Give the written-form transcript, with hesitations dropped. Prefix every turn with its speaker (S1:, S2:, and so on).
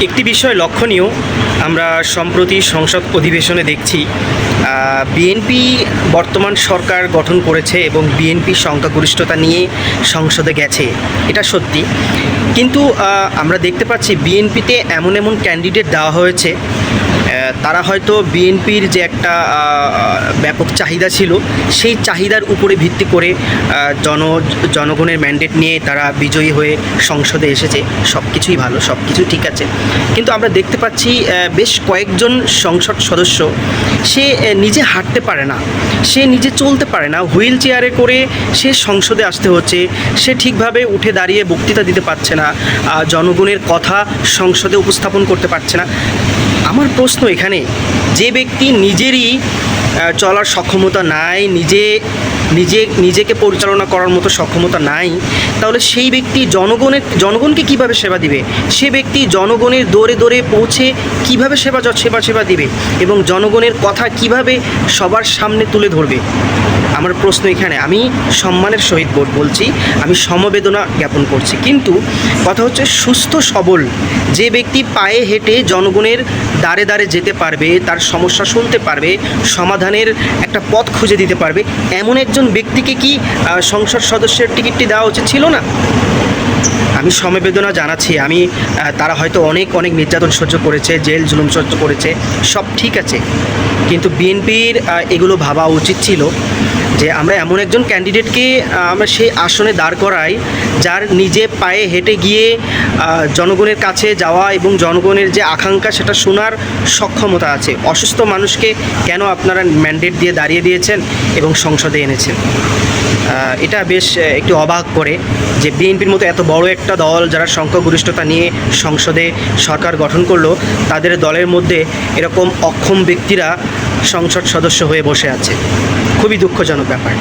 S1: একটি বিষয় লক্ষণীয়, আমরা সম্প্রতি সংসদ অধিবেশনে দেখছি বিএনপি বর্তমান সরকার গঠন করেছে এবং বিএনপি সংখ্যাগরিষ্ঠতা নিয়ে সংসদে গেছে, এটা সত্যি। কিন্তু আমরা দেখতে পাচ্ছি বিএনপিতে এমন এমন ক্যান্ডিডেট দেওয়া হয়েছে, তারা হয়তো বিএনপির যে একটা ব্যাপক চাহিদা ছিল সেই চাহিদার উপরে ভিত্তি করে জনগণের ম্যান্ডেট নিয়ে তারা বিজয়ী হয়ে সংসদে এসেছে। সব কিছুই ভালো, সব কিছু ঠিক আছে, কিন্তু আমরা দেখতে পাচ্ছি বেশ কয়েকজন সংসদ সদস্য সে নিজে হাঁটতে পারে না, সে নিজে চলতে পারে না, হুইল চেয়ারে করে সে সংসদে আসতে হচ্ছে, সে ঠিকভাবে উঠে দাঁড়িয়ে বক্তৃতা দিতে পারছে না, জনগণের কথা সংসদে উপস্থাপন করতে পারছে না। আমার প্রশ্ন এখানে, যে ব্যক্তি নিজেরই চলার সক্ষমতা নাই, নিজেকে পরিচালনা করার মতো সক্ষমতা নাই, তাহলে সেই ব্যক্তি জনগণকে কিভাবে সেবা দিবে? সে ব্যক্তি জনগণের দৌড়ে দৌড়ে পৌঁছে কিভাবে সেবা দিবে এবং জনগণের কথা কিভাবে সবার সামনে তুলে ধরবে? আমার প্রশ্ন এখানে। আমি সম্মানের সহিত বলছি, আমি সমবেদনা জ্ঞাপন করছি, কিন্তু কথা হচ্ছে সুস্থ সবল যে ব্যক্তি পায়ে হেঁটে জনগণের দ্বারে দ্বারে যেতে পারবে, তার সমস্যা শুনতে পারবে, সমাধানের একটা পথ খুঁজে দিতে পারবে, এমন একজন ব্যক্তিকে কি সংসদ সদস্যের টিকিটটি দেওয়া উচিত ছিল না? আমি সমবেদনা জানাচ্ছি। তারা হয়তো অনেক নির্যাতন সহ্য করেছে, জেল জুলুম সহ্য করেছে, সব ঠিক আছে, কিন্তু বিএনপির এগুলো ভাবা উচিত ছিল যে আমরা এমন একজন ক্যান্ডিডেটকে আমরা সেই আসনে দাঁড় করাই যার নিজে পায়ে হেঁটে গিয়ে জনগণের কাছে যাওয়া এবং জনগণের যে আকাঙ্ক্ষা সেটা শোনার সক্ষমতা আছে। অসুস্থ মানুষকে কেন আপনারা ম্যান্ডেট দিয়ে দাঁড়িয়ে দিয়েছেন এবং সংসদে এনেছেন? এটা বেশ একটু অবাক করে যে বিএনপির মতো এত বড় একটা দল যারা সংখ্যাগরিষ্ঠতা নিয়ে সংসদে সরকার গঠন করলো, তাদের দলের মধ্যে এরকম অক্ষম ব্যক্তিরা সংসদ সদস্য হয়ে বসে আছে। খুবই দুঃখজনক ব্যাপার।